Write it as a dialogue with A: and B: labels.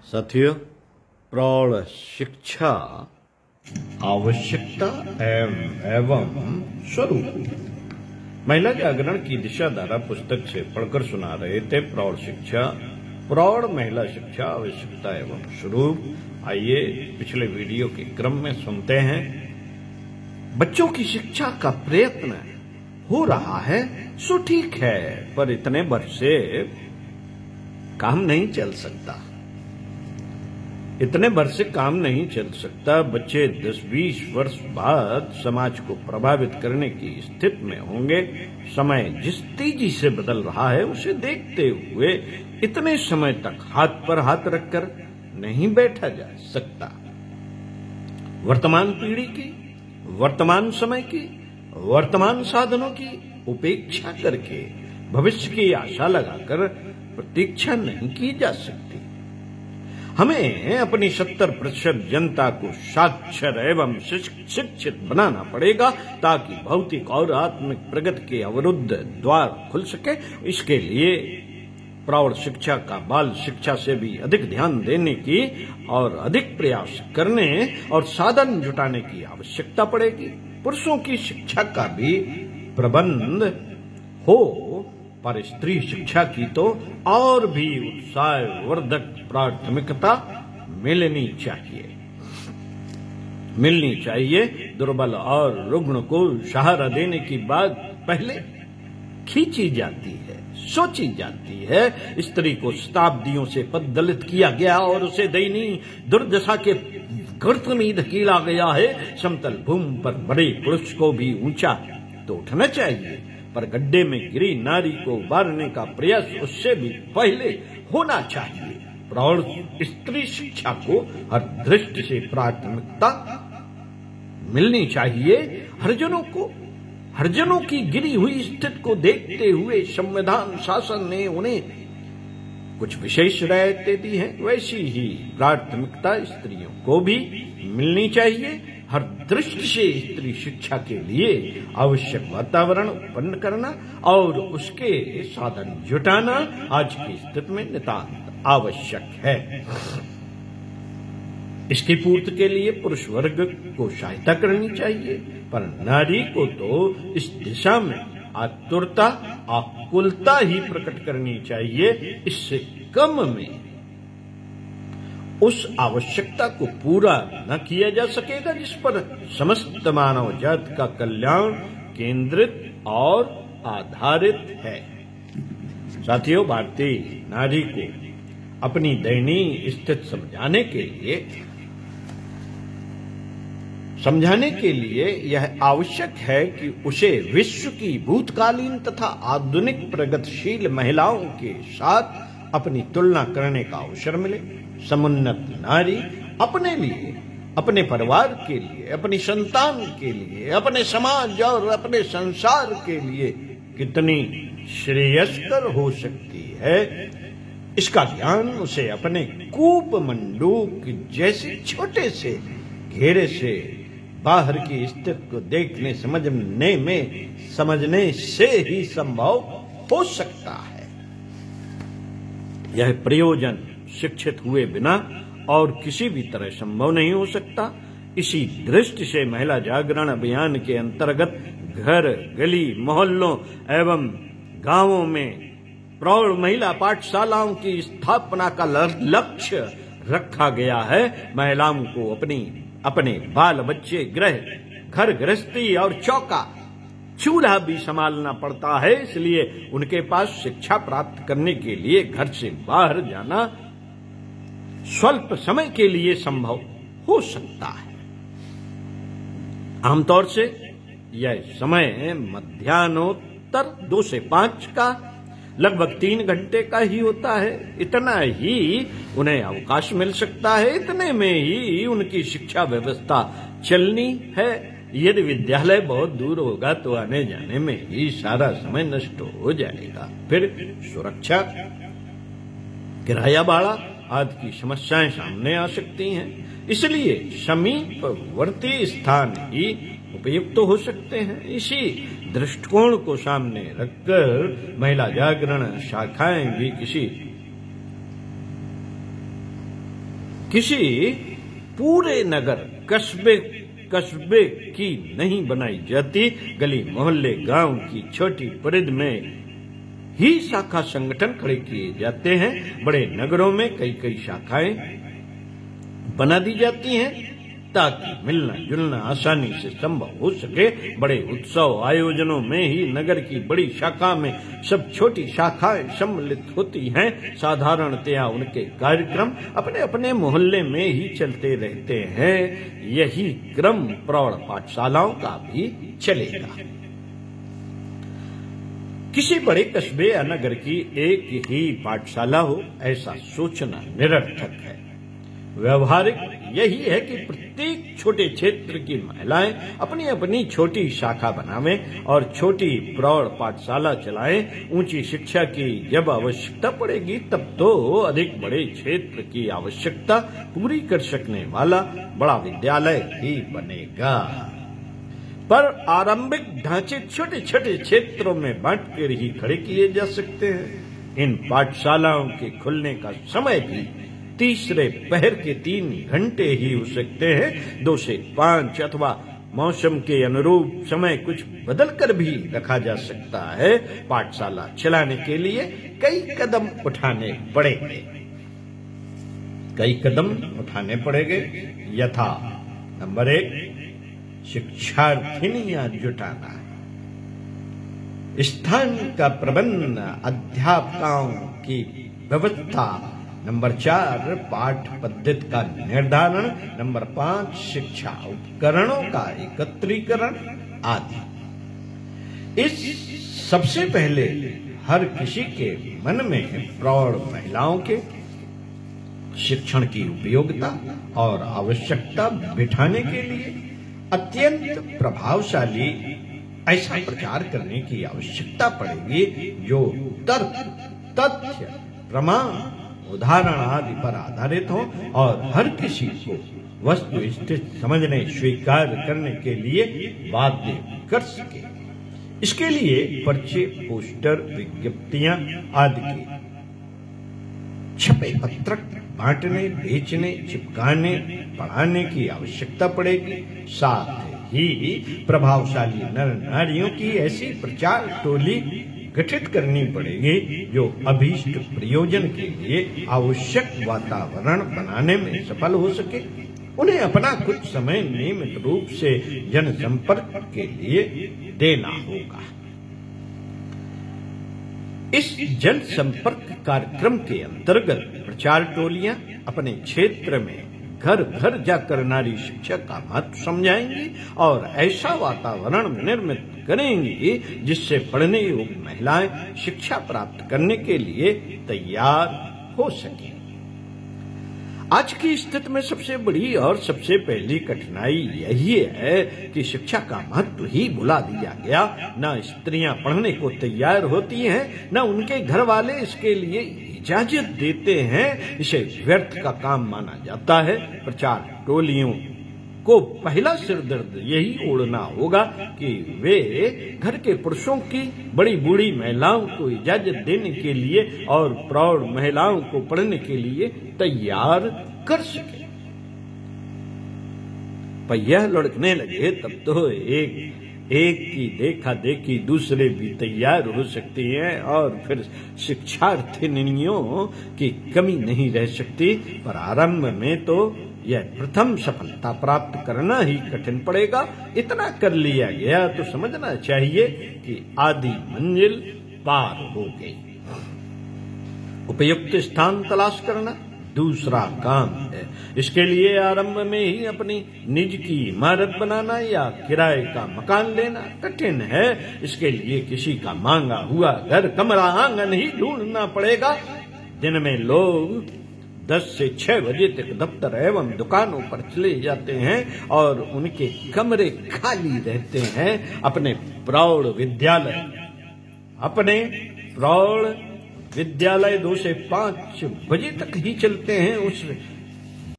A: साथियों, प्रौढ़ शिक्षा आवश्यकता एवं स्वरूप। महिला जागरण की दिशा धारा पुस्तक से पढ़कर सुना रहे थे प्रौढ़ महिला शिक्षा आवश्यकता एवं स्वरूप। आइए पिछले वीडियो के क्रम में सुनते हैं। बच्चों की शिक्षा का प्रयत्न हो रहा है सो ठीक है, पर इतने वर्ष से काम नहीं चल सकता। इतने वर्ष से काम नहीं चल सकता। बच्चे 10-20 वर्ष बाद समाज को प्रभावित करने की स्थिति में होंगे। समय जिस तेजी से बदल रहा है उसे देखते हुए इतने समय तक हाथ पर हाथ रखकर नहीं बैठा जा सकता। वर्तमान पीढ़ी की, वर्तमान समय की, वर्तमान साधनों की उपेक्षा करके भविष्य की आशा लगाकर प्रतीक्षा नहीं की जा सकती। हमें अपनी 70% जनता को साक्षर एवं शिक्षित बनाना पड़ेगा ताकि भौतिक और आत्मिक प्रगति के अवरुद्ध द्वार खुल सके। इसके लिए प्रौढ़ शिक्षा का बाल शिक्षा से भी अधिक ध्यान देने की और अधिक प्रयास करने और साधन जुटाने की आवश्यकता पड़ेगी। पुरुषों की शिक्षा का भी प्रबंध हो, पर स्त्री शिक्षा की तो और भी उत्साहवर्धक प्राथमिकता मिलनी चाहिए। दुर्बल और रुग्ण को सहारा देने की बात पहले खींची जाती है, सोची जाती है। स्त्री को शताब्दियों से पददलित किया गया और उसे दयनीय दुर्दशा के गर्त में धकेला गया है। समतल भूमि पर बड़े पुरुष को भी ऊंचा तो उठना चाहिए, पर गड्ढे में गिरी नारी को उबारने का प्रयास उससे भी पहले होना चाहिए। प्रौढ़ स्त्री शिक्षा को हर दृष्टि से प्राथमिकता मिलनी चाहिए। हरिजनों की गिरी हुई स्थिति को देखते हुए संविधान शासन ने उन्हें कुछ विशेष रियायतें दी हैं, वैसी ही प्राथमिकता स्त्रियों को भी मिलनी चाहिए। हर दृष्टि से स्त्री शिक्षा के लिए आवश्यक वातावरण उत्पन्न करना और उसके साधन जुटाना आज की स्थिति में नितांत आवश्यक है। इसकी पूर्ति के लिए पुरुष वर्ग को सहायता करनी चाहिए, पर नारी को तो इस दिशा में आतुरता, आकुलता ही प्रकट करनी चाहिए। इससे कम में उस आवश्यकता को पूरा न किया जा सकेगा जिस पर समस्त मानव जाति का कल्याण केंद्रित और आधारित है। साथियों, भारतीय नारी को अपनी दयनीय स्थिति समझाने के लिए यह आवश्यक है कि उसे विश्व की भूतकालीन तथा आधुनिक प्रगतिशील महिलाओं के साथ अपनी तुलना करने का अवसर मिले। समुन्नत नारी अपने लिए, अपने परिवार के लिए, अपनी संतान के लिए, अपने समाज और अपने संसार के लिए कितनी श्रेयस्कर हो सकती है, इसका ज्ञान उसे अपने कूप मंडूक जैसे छोटे से घेरे से बाहर की स्थिति को देखने समझने से ही संभव हो सकता है। यह प्रयोजन शिक्षित हुए बिना और किसी भी तरह संभव नहीं हो सकता। इसी दृष्टि से महिला जागरण अभियान के अंतर्गत घर, गली, मोहल्लों एवं गांवों में प्रौढ़ महिला पाठशालाओं की स्थापना का लक्ष्य रखा गया है। महिलाओं को अपने बाल बच्चे, घर गृहस्थी और चूल्हा भी संभालना पड़ता है। इसलिए उनके पास शिक्षा प्राप्त करने के लिए घर से बाहर जाना स्वल्प समय के लिए संभव हो सकता है। आमतौर से यह समय मध्याह्नोत्तर 2 से 5 का लगभग 3 घंटे का ही होता है। इतना ही उन्हें अवकाश मिल सकता है। इतने में ही उनकी शिक्षा व्यवस्था चलनी है। यदि विद्यालय बहुत दूर होगा तो आने जाने में ही सारा समय नष्ट हो जाएगा। फिर सुरक्षा, किराया भाड़ा आदि की समस्याएं सामने आ सकती हैं। इसलिए समीपवर्ती स्थान ही उपयुक्त हो सकते हैं। इसी दृष्टिकोण को सामने रखकर महिला जागरण शाखाएं भी किसी किसी पूरे नगर कस्बे कस्बे की नहीं बनाई जाती, गली मोहल्ले गांव की छोटी परिध में ही शाखा संगठन खड़े किए जाते हैं। बड़े नगरों में कई कई शाखाएं बना दी जाती हैं ताकि मिलना जुलना आसानी से संभव हो सके। बड़े उत्सव आयोजनों में ही नगर की बड़ी शाखा में सब छोटी शाखाएं सम्मिलित होती हैं। साधारणतया उनके कार्यक्रम अपने अपने मोहल्ले में ही चलते रहते हैं। यही क्रम प्रौढ़ पाठशालाओं का भी चलेगा। किसी बड़े कस्बे या नगर की एक ही पाठशाला हो, ऐसा सोचना निरर्थक है। व्यवहारिक यही है कि प्रत्येक छोटे क्षेत्र की महिलाएं अपनी अपनी छोटी शाखा बनावें और छोटी प्रौढ़ पाठशाला चलाएं। ऊंची शिक्षा की जब आवश्यकता पड़ेगी तब तो अधिक बड़े क्षेत्र की आवश्यकता पूरी कर सकने वाला बड़ा विद्यालय ही बनेगा। पर आरंभिक ढांचे छोटे छोटे क्षेत्रों में बांटकर ही खड़े किए जा सकते हैं। इन पाठशालाओं के खुलने का समय भी तीसरे पहर के 3 घंटे ही हो सकते हैं। 2 से 5 अथवा मौसम के अनुरूप समय कुछ बदलकर भी रखा जा सकता है। पाठशाला चलाने के लिए कई कदम उठाने पड़ेंगे। यथा नंबर 1, शिक्षार्थिनियां जुटाना, स्थान का प्रबंध, अध्यापकों की व्यवस्था। नंबर 4, पाठ पद्धति का निर्धारण। नंबर 5, शिक्षा उपकरणों का एकत्रीकरण आदि। इस सबसे पहले हर किसी के मन में प्रौढ़ महिलाओं के शिक्षण की उपयोगिता और आवश्यकता बिठाने के लिए अत्यंत प्रभावशाली ऐसा प्रचार करने की आवश्यकता पड़ेगी जो तर्क, तथ्य, प्रमाण, उदाहरण आदि पर आधारित हो और हर किसी को वस्तु स्थिति समझने स्वीकार करने के लिए बाध्य कर सके। इसके लिए पर्चे, पोस्टर, विज्ञप्तियां आदि के छपे पत्रक बांटने, बेचने, चिपकाने, पढ़ाने की आवश्यकता पड़ेगी। साथ ही प्रभावशाली नर नारियों की ऐसी प्रचार टोली गठित करनी पड़ेगी जो अभीष्ट प्रयोजन के लिए आवश्यक वातावरण बनाने में सफल हो सके। उन्हें अपना कुछ समय नियमित रूप से जनसंपर्क के लिए देना होगा। इस जनसंपर्क कार्यक्रम के अंतर्गत प्रचार टोलियां अपने क्षेत्र में घर घर जाकर नारी शिक्षा का महत्व समझाएंगी और ऐसा वातावरण निर्मित करेंगी जिससे पढ़ने योग्य महिलाएं शिक्षा प्राप्त करने के लिए तैयार हो सकें। आज की स्थिति में सबसे बड़ी और सबसे पहली कठिनाई यही है कि शिक्षा का महत्व ही भुला दिया गया। न स्त्रियां पढ़ने को तैयार होती हैं, न उनके घर वाले इसके लिए इजाजत देते हैं। इसे व्यर्थ का काम माना जाता है। प्रचार टोलियों को पहला सिरदर्द यही ओढ़ना होगा कि वे घर के पुरुषों की बड़ी बूढ़ी महिलाओं को इजाजत देने के लिए और प्रौढ़ महिलाओं को पढ़ने के लिए तैयार कर सके। पहिया लुढ़कने लगे तब तो एक की देखा देखी दूसरे भी तैयार हो सकती हैं और फिर शिक्षार्थिनियों की कमी नहीं रह सकती। पर आरंभ में तो यह प्रथम सफलता प्राप्त करना ही कठिन पड़ेगा। इतना कर लिया गया तो समझना चाहिए कि आधी मंजिल पार हो गई। उपयुक्त स्थान तलाश करना दूसरा काम है। इसके लिए आरंभ में ही अपनी निज की इमारत बनाना या किराए का मकान लेना कठिन है। इसके लिए किसी का मांगा हुआ घर, कमरा, आंगन ही ढूंढना पड़ेगा। दिन में लोग 10 से 6 बजे तक दफ्तर एवं दुकानों पर चले जाते हैं और उनके कमरे खाली रहते हैं। अपने प्रौढ़ विद्यालय 2 से 5 बजे तक ही चलते हैं। उस